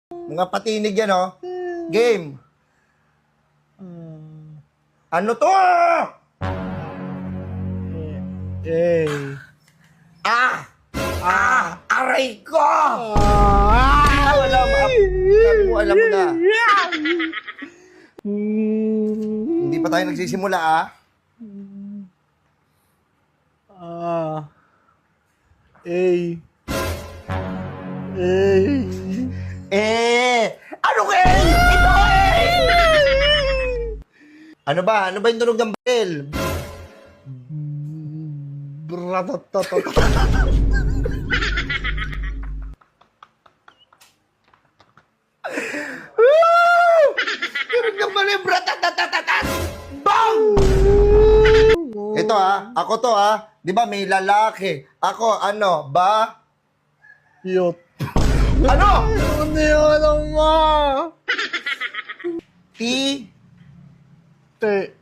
Mga patinig yan, oh. Game. Ano to? Aray ko! Alam mo na. Hindi pa tayo nagsisimula, ah. Ano ka? Ito, Ano ba? Ano ba yung tunog ng bell? Tunog ng bell, bratatatatat! Bang! Ito, ako to, Di ba may lalaki? Ako, ano, ba? Yot. Ano? Ano yun mo? Ti? Te.